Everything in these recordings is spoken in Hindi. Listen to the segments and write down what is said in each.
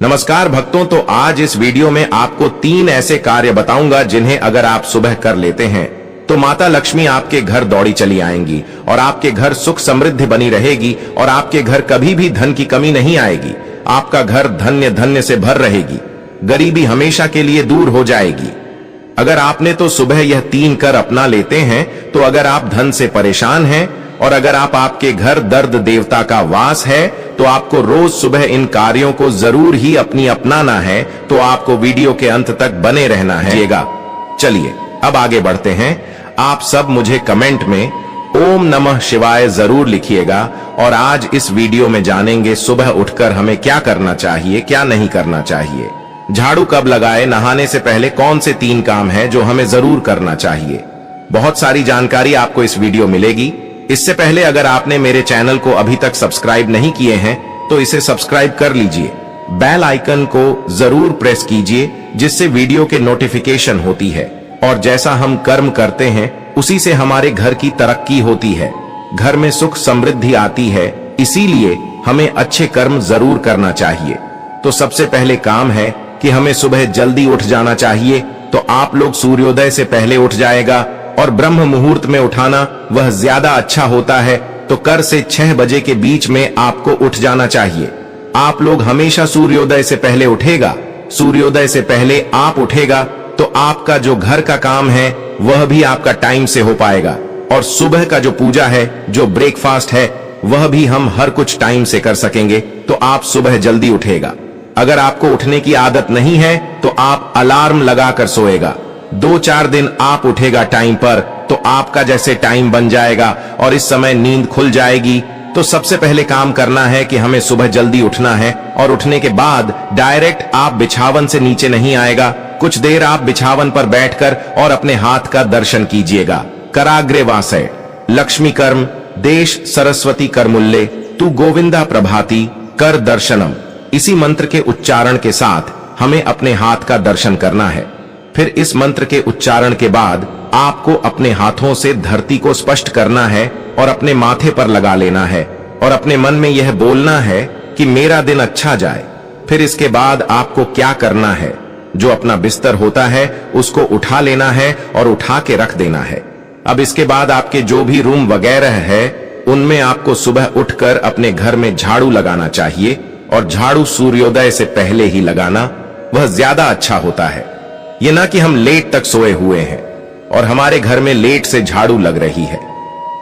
नमस्कार भक्तों, तो आज इस वीडियो में आपको 3 ऐसे कार्य बताऊंगा जिन्हें अगर आप सुबह कर लेते हैं तो माता लक्ष्मी आपके घर दौड़ी चली आएंगी और आपके घर सुख समृद्धि बनी रहेगी और आपके घर कभी भी धन की कमी नहीं आएगी। आपका घर धन्य धन्य से भर रहेगी, गरीबी हमेशा के लिए दूर हो जाएगी। अगर आपने तो सुबह यह 3 कर अपना लेते हैं तो अगर आप धन से परेशान हैं और अगर आपके घर दर्द देवता का वास है तो आपको रोज सुबह इन कार्यों को जरूर ही अपनाना है। तो आपको वीडियो के अंत तक बने रहना है। चलिए अब आगे बढ़ते हैं। आप सब मुझे कमेंट में ओम नमः शिवाय जरूर लिखिएगा और आज इस वीडियो में जानेंगे सुबह उठकर हमें क्या करना चाहिए, क्या नहीं करना चाहिए। झाड़ू कब लगाए, नहाने से पहले कौन से 3 काम हैं जो हमें जरूर करना चाहिए। बहुत सारी जानकारी आपको इस वीडियो मिलेगी। इससे पहले अगर आपने मेरे चैनल को अभी तक सब्सक्राइब नहीं किए हैं तो इसे सब्सक्राइब कर लीजिए। बेल आइकन को जरूर प्रेस कीजिए जिससे वीडियो के नोटिफिकेशन होती है और जैसा हम कर्म करते हैं उसी से हमारे घर की तरक्की होती है, घर में सुख समृद्धि आती है। इसीलिए हमें अच्छे कर्म जरूर करना चाहिए। तो सबसे पहले काम है कि हमें सुबह जल्दी उठ जाना चाहिए। तो आप लोग सूर्योदय से पहले उठ जाएगा और ब्रह्म मुहूर्त में उठाना वह ज्यादा अच्छा होता है। तो कर से 6 बजे के बीच में आपको उठ जाना चाहिए। आप लोग हमेशा सूर्योदय से पहले उठेगा, सूर्योदय से पहले आप उठेगा तो आपका जो घर का काम है वह भी आपका टाइम से हो पाएगा और सुबह का जो पूजा है, जो ब्रेकफास्ट है, वह भी हम हर कुछ टाइम से कर सकेंगे। तो आप सुबह जल्दी उठेगा। अगर आपको उठने की आदत नहीं है तो आप अलार्म लगाकर सोएगा। 2-4 दिन आप उठेगा टाइम पर तो आपका जैसे टाइम बन जाएगा और इस समय नींद खुल जाएगी। तो सबसे पहले काम करना है कि हमें सुबह जल्दी उठना है और उठने के बाद डायरेक्ट आप बिछावन से नीचे नहीं आएगा। कुछ देर आप बिछावन पर बैठकर और अपने हाथ का दर्शन कीजिएगा। कराग्रे वासय लक्ष्मी कर्म देश सरस्वती करमुल्ले तू गोविंदा प्रभाती कर दर्शनम। इसी मंत्र के उच्चारण के साथ हमें अपने हाथ का दर्शन करना है। फिर इस मंत्र के उच्चारण के बाद आपको अपने हाथों से धरती को स्पष्ट करना है और अपने माथे पर लगा लेना है और अपने मन में यह बोलना है कि मेरा दिन अच्छा जाए। फिर इसके बाद आपको क्या करना है, जो अपना बिस्तर होता है उसको उठा लेना है और उठा के रख देना है। अब इसके बाद आपके जो भी रूम वगैरह है उनमें आपको सुबह उठकर अपने घर में झाड़ू लगाना चाहिए और झाड़ू सूर्योदय से पहले ही लगाना वह ज्यादा अच्छा होता है। ये ना कि हम लेट तक सोए हुए हैं और हमारे घर में लेट से झाड़ू लग रही है।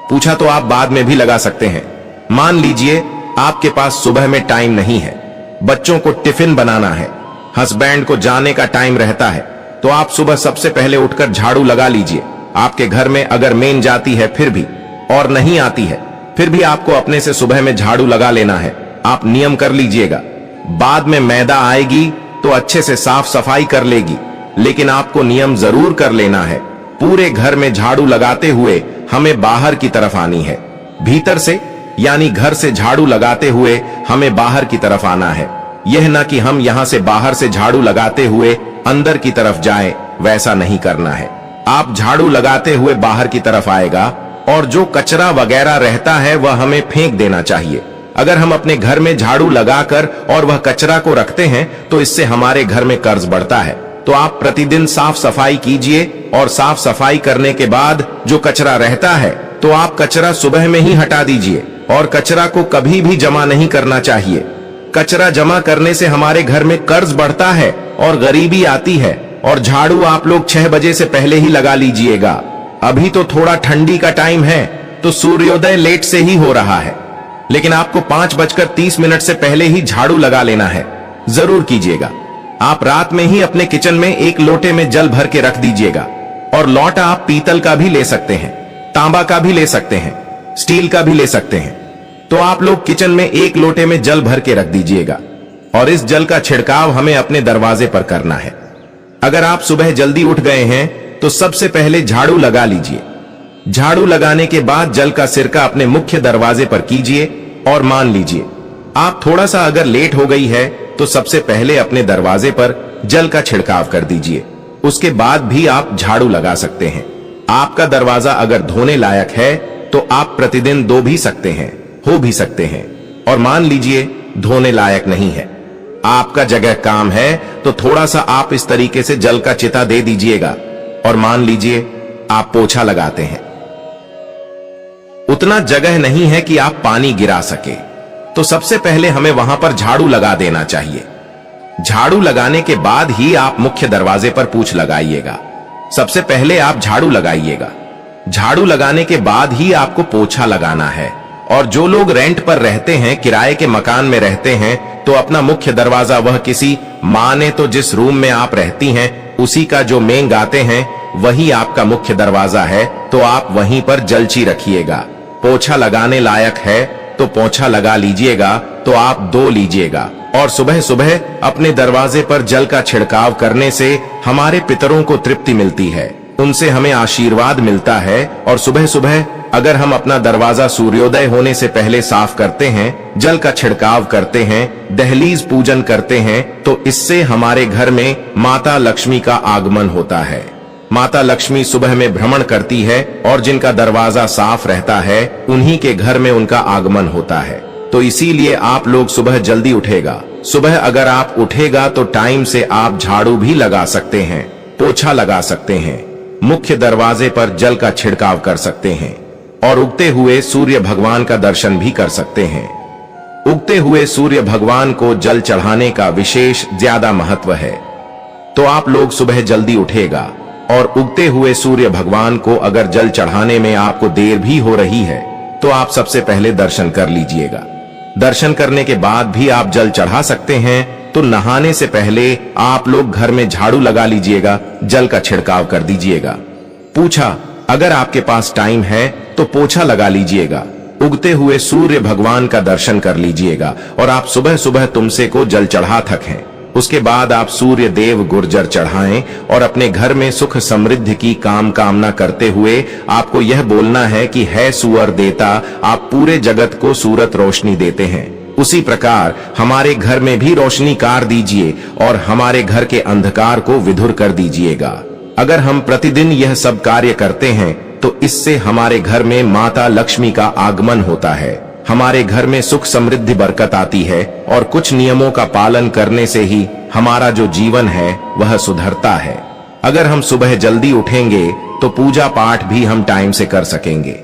पूछा तो आप बाद में भी लगा सकते हैं। मान लीजिए आपके पास सुबह में टाइम नहीं है, बच्चों को टिफिन बनाना है, हस्बैंड को जाने का टाइम रहता है, तो आप सुबह सबसे पहले उठकर झाड़ू लगा लीजिए। आपके घर में अगर मेन जाती है फिर भी और नहीं आती है फिर भी आपको अपने से सुबह में झाड़ू लगा लेना है। आप नियम कर लीजिएगा। बाद में मैदा आएगी तो अच्छे से साफ सफाई कर लेगी, लेकिन आपको नियम जरूर कर लेना है। पूरे घर में झाड़ू लगाते हुए हमें बाहर की तरफ आनी है। भीतर से यानी घर से झाड़ू लगाते हुए हमें बाहर की तरफ आना है। यह ना कि हम यहां से बाहर से झाड़ू लगाते हुए अंदर की तरफ जाएं, वैसा नहीं करना है। आप झाड़ू लगाते हुए बाहर की तरफ आएगा और जो कचरा वगैरह रहता है वह हमें फेंक देना चाहिए। अगर हम अपने घर में झाड़ू लगाकर और वह कचरा को रखते हैं तो इससे हमारे घर में कर्ज बढ़ता है। तो आप प्रतिदिन साफ सफाई कीजिए और साफ सफाई करने के बाद जो कचरा रहता है तो आप कचरा सुबह में ही हटा दीजिए और कचरा को कभी भी जमा नहीं करना चाहिए। कचरा जमा करने से हमारे घर में कर्ज बढ़ता है और गरीबी आती है। और झाड़ू आप लोग 6 बजे से पहले ही लगा लीजिएगा। अभी तो थोड़ा ठंडी का टाइम है तो सूर्योदय लेट से ही हो रहा है, लेकिन आपको 5:30 से पहले ही झाड़ू लगा लेना है। जरूर कीजिएगा। आप रात में ही अपने किचन में 1 लोटे में जल भर के रख दीजिएगा और लोटा आप पीतल का भी ले सकते हैं, तांबा का भी ले सकते हैं, स्टील का भी ले सकते हैं। तो आप लोग किचन में 1 लोटे में जल भर के रख दीजिएगा और इस जल का छिड़काव हमें अपने दरवाजे पर करना है। अगर आप सुबह जल्दी उठ गए हैं तो सबसे पहले झाड़ू लगा लीजिए। झाड़ू लगाने के बाद जल का सिरका अपने मुख्य दरवाजे पर कीजिए और मान लीजिए आप थोड़ा सा अगर लेट हो गई है तो सबसे पहले अपने दरवाजे पर जल का छिड़काव कर दीजिए। उसके बाद भी आप झाड़ू लगा सकते हैं। आपका दरवाजा अगर धोने लायक है तो आप प्रतिदिन धो भी सकते हैं, हो भी सकते हैं। और मान लीजिए धोने लायक नहीं है आपका जगह काम है तो थोड़ा सा आप इस तरीके से जल का चिता दे दीजिएगा और मान लीजिए आप पोछा लगाते हैं। उतना जगह नहीं है कि आप पानी गिरा सके, तो सबसे पहले हमें वहां पर झाड़ू लगा देना चाहिए। झाड़ू लगाने के बाद ही आप मुख्य दरवाजे पर पूछ लगाइएगा। सबसे पहले आप झाड़ू लगाइएगा। झाड़ू लगाने के बाद ही आपको पोछा लगाना है। और जो लोग रेंट पर रहते हैं, किराए के मकान में रहते हैं, तो अपना मुख्य दरवाजा वह किसी माने तो जिस रूम में आप रहती हैं उसी का जो मेन गाते हैं वही आपका मुख्य दरवाजा है, तो आप वहीं पर जलची रखिएगा। पोछा लगाने लायक है तो पोछा लगा लीजिएगा, तो आप 2 लीजिएगा। और सुबह सुबह अपने दरवाजे पर जल का छिड़काव करने से हमारे पितरों को तृप्ति मिलती है, उनसे हमें आशीर्वाद मिलता है। और सुबह सुबह अगर हम अपना दरवाजा सूर्योदय होने से पहले साफ करते हैं, जल का छिड़काव करते हैं, दहलीज पूजन करते हैं, तो इससे हमारे घर में माता लक्ष्मी का आगमन होता है। माता लक्ष्मी सुबह में भ्रमण करती है और जिनका दरवाजा साफ रहता है उन्हीं के घर में उनका आगमन होता है। तो इसीलिए आप लोग सुबह जल्दी उठेगा। सुबह अगर आप उठेगा तो टाइम से आप झाड़ू भी लगा सकते हैं, पोछा लगा सकते हैं, मुख्य दरवाजे पर जल का छिड़काव कर सकते हैं और उगते हुए सूर्य भगवान का दर्शन भी कर सकते हैं। उगते हुए सूर्य भगवान को जल चढ़ाने का विशेष ज्यादा महत्व है। तो आप लोग सुबह जल्दी उठेगा और उगते हुए सूर्य भगवान को अगर जल चढ़ाने में आपको देर भी हो रही है तो आप सबसे पहले दर्शन कर लीजिएगा। दर्शन करने के बाद भी आप जल चढ़ा सकते हैं। तो नहाने से पहले आप लोग घर में झाड़ू लगा लीजिएगा, जल का छिड़काव कर दीजिएगा। पूछा, अगर आपके पास टाइम है तो पोछा लगा लीजिएगा। उगते हुए सूर्य भगवान का दर्शन कर लीजिएगा और आप सुबह सुबह तुमसे को जल चढ़ा थकें। उसके बाद आप सूर्य देव गुर्जर चढ़ाएं और अपने घर में सुख समृद्धि की कामना करते हुए आपको यह बोलना है कि है सुअर देता, आप पूरे जगत को सूरत रोशनी देते हैं। उसी प्रकार हमारे घर में भी रोशनी कार दीजिए और हमारे घर के अंधकार को विधुर कर दीजिएगा। अगर हम प्रतिदिन यह सब कार्य करते हैं तो इससे हमारे घर में माता लक्ष्मी का आगमन होता है, हमारे घर में सुख समृद्धि बरकत आती है और कुछ नियमों का पालन करने से ही हमारा जो जीवन है वह सुधरता है। अगर हम सुबह जल्दी उठेंगे तो पूजा पाठ भी हम टाइम से कर सकेंगे।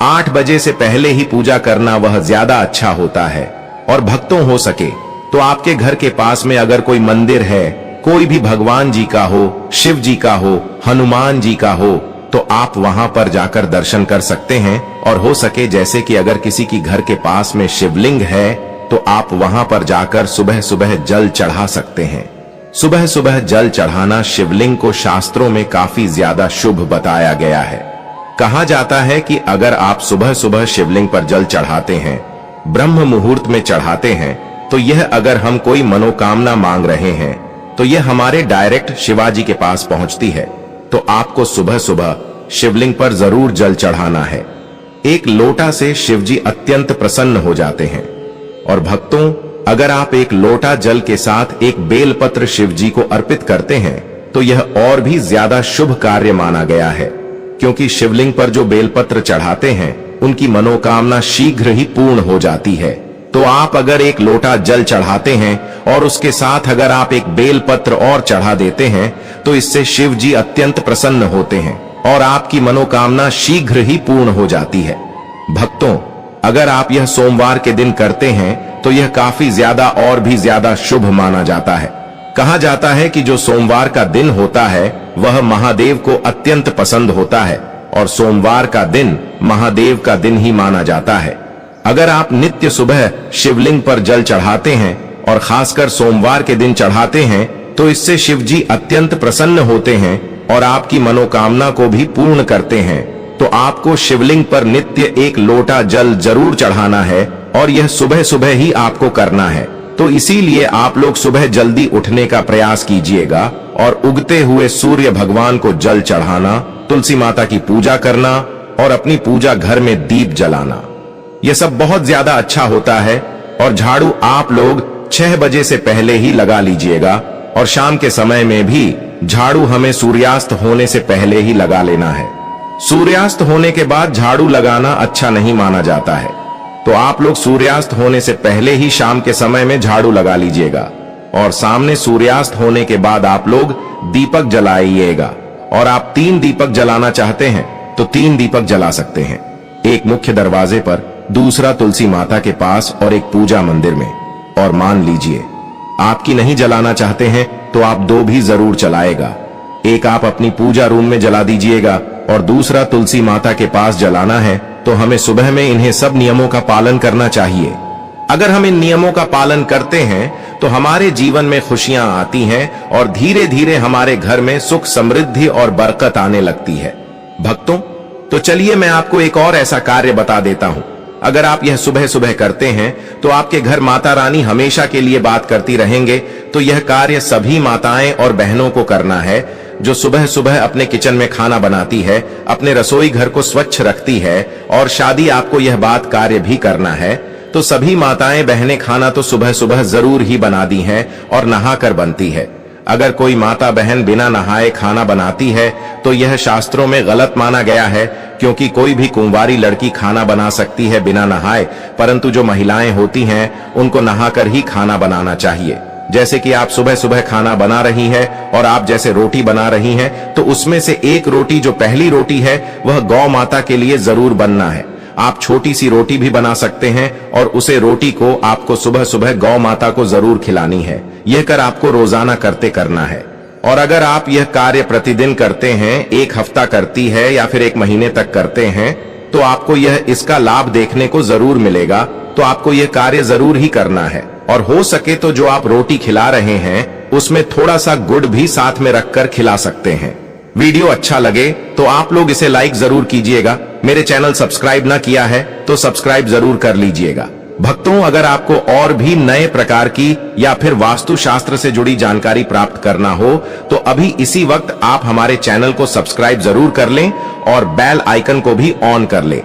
8 बजे से पहले ही पूजा करना वह ज्यादा अच्छा होता है। और भक्तों हो सके तो आपके घर के पास में अगर कोई मंदिर है, कोई भी भगवान जी का हो, शिव जी का हो, हनुमान जी का हो, तो आप वहां पर जाकर दर्शन कर सकते हैं। और हो सके जैसे कि अगर किसी की घर के पास में शिवलिंग है तो आप वहां पर जाकर सुबह सुबह जल चढ़ा सकते हैं। सुबह सुबह जल चढ़ाना शिवलिंग को शास्त्रों में काफी ज्यादा शुभ बताया गया है। कहा जाता है कि अगर आप सुबह सुबह शिवलिंग पर जल चढ़ाते हैं, ब्रह्म मुहूर्त में चढ़ाते हैं, तो यह अगर हम कोई मनोकामना मांग रहे हैं तो यह हमारे डायरेक्ट शिवाजी के पास पहुंचती है। तो आपको सुबह सुबह शिवलिंग पर जरूर जल चढ़ाना है। एक लोटा से शिवजी अत्यंत प्रसन्न हो जाते हैं। और भक्तों, अगर आप एक लोटा जल के साथ एक बेलपत्र शिवजी को अर्पित करते हैं तो यह और भी ज्यादा शुभ कार्य माना गया है, क्योंकि शिवलिंग पर जो बेलपत्र चढ़ाते हैं उनकी मनोकामना शीघ्र ही पूर्ण हो जाती है। तो आप अगर एक लोटा जल चढ़ाते हैं और उसके साथ अगर आप एक बेलपत्र और चढ़ा देते हैं तो इससे शिव जी अत्यंत प्रसन्न होते हैं और आपकी मनोकामना शीघ्र ही पूर्ण हो जाती है। भक्तों, अगर आप यह सोमवार के दिन करते हैं तो यह काफी ज्यादा और भी ज्यादा शुभ माना जाता है। कहा जाता है कि जो सोमवार का दिन होता है वह महादेव को अत्यंत पसंद होता है और सोमवार का दिन महादेव का दिन ही माना जाता है। अगर आप नित्य सुबह शिवलिंग पर जल चढ़ाते हैं और खासकर सोमवार के दिन चढ़ाते हैं तो इससे शिव जी अत्यंत प्रसन्न होते हैं और आपकी मनोकामना को भी पूर्ण करते हैं। तो आपको शिवलिंग पर नित्य एक लोटा जल जरूर चढ़ाना है और यह सुबह सुबह ही आपको करना है। तो इसीलिए आप लोग सुबह जल्दी उठने का प्रयास कीजिएगा और उगते हुए सूर्य भगवान को जल चढ़ाना, तुलसी माता की पूजा करना और अपनी पूजा घर में दीप जलाना, यह सब बहुत ज्यादा अच्छा होता है। और झाड़ू आप लोग 6 बजे से पहले ही लगा लीजिएगा और शाम के समय में भी झाड़ू हमें सूर्यास्त होने से पहले ही लगा लेना है। सूर्यास्त होने के बाद झाड़ू लगाना अच्छा नहीं माना जाता है। तो आप लोग सूर्यास्त होने से पहले ही शाम के समय में झाड़ू लगा लीजिएगा। और सामने सूर्यास्त होने के बाद आप लोग दीपक जलाइएगा। और आप 3 दीपक जलाना चाहते हैं तो 3 दीपक जला सकते हैं, एक मुख्य दरवाजे पर, दूसरा तुलसी माता के पास और एक पूजा मंदिर में। और मान लीजिए आपकी नहीं जलाना चाहते हैं तो आप 2 भी जरूर जलाएगा, एक आप अपनी पूजा रूम में जला दीजिएगा और दूसरा तुलसी माता के पास जलाना है। तो हमें सुबह में इन्हें सब नियमों का पालन करना चाहिए। अगर हम इन नियमों का पालन करते हैं तो हमारे जीवन में खुशियां आती हैं और धीरे धीरे हमारे घर में सुख समृद्धि और बरकत आने लगती है। भक्तों, तो चलिए मैं आपको एक और ऐसा कार्य बता देता हूं। अगर आप यह सुबह सुबह करते हैं तो आपके घर माता रानी हमेशा के लिए बात करती रहेंगे। तो यह कार्य सभी माताएं और बहनों को करना है जो सुबह सुबह अपने किचन में खाना बनाती है, अपने रसोई घर को स्वच्छ रखती है और शादी आपको यह बात कार्य भी करना है। तो सभी माताएं बहनें खाना तो सुबह सुबह जरूर ही बना दी हैं और नहाकर बनती है। अगर कोई माता बहन बिना नहाए खाना बनाती है तो यह शास्त्रों में गलत माना गया है, क्योंकि कोई भी कुंवारी लड़की खाना बना सकती है बिना नहाए, परंतु जो महिलाएं होती हैं उनको नहाकर ही खाना बनाना चाहिए। जैसे कि आप सुबह सुबह खाना बना रही है और आप जैसे रोटी बना रही हैं, तो उसमें से एक रोटी जो पहली रोटी है वह गौ माता के लिए जरूर बनना है। आप छोटी सी रोटी भी बना सकते हैं और उसे रोटी को आपको सुबह सुबह गौ माता को जरूर खिलानी है। यह कर आपको रोजाना करते करना है। और अगर आप यह कार्य प्रतिदिन करते हैं, 1 हफ्ता करती है या फिर 1 महीने तक करते हैं, तो आपको यह इसका लाभ देखने को जरूर मिलेगा। तो आपको यह कार्य जरूर ही करना है। और हो सके तो जो आप रोटी खिला रहे हैं उसमें थोड़ा सा गुड़ भी साथ में रखकर खिला सकते हैं। वीडियो अच्छा लगे तो आप लोग इसे लाइक जरूर कीजिएगा। मेरे चैनल सब्सक्राइब ना किया है तो सब्सक्राइब जरूर कर लीजिएगा। भक्तों, अगर आपको और भी नए प्रकार की या फिर वास्तु शास्त्र से जुड़ी जानकारी प्राप्त करना हो तो अभी इसी वक्त आप हमारे चैनल को सब्सक्राइब जरूर कर लें और बेल आइकन को भी ऑन कर लें।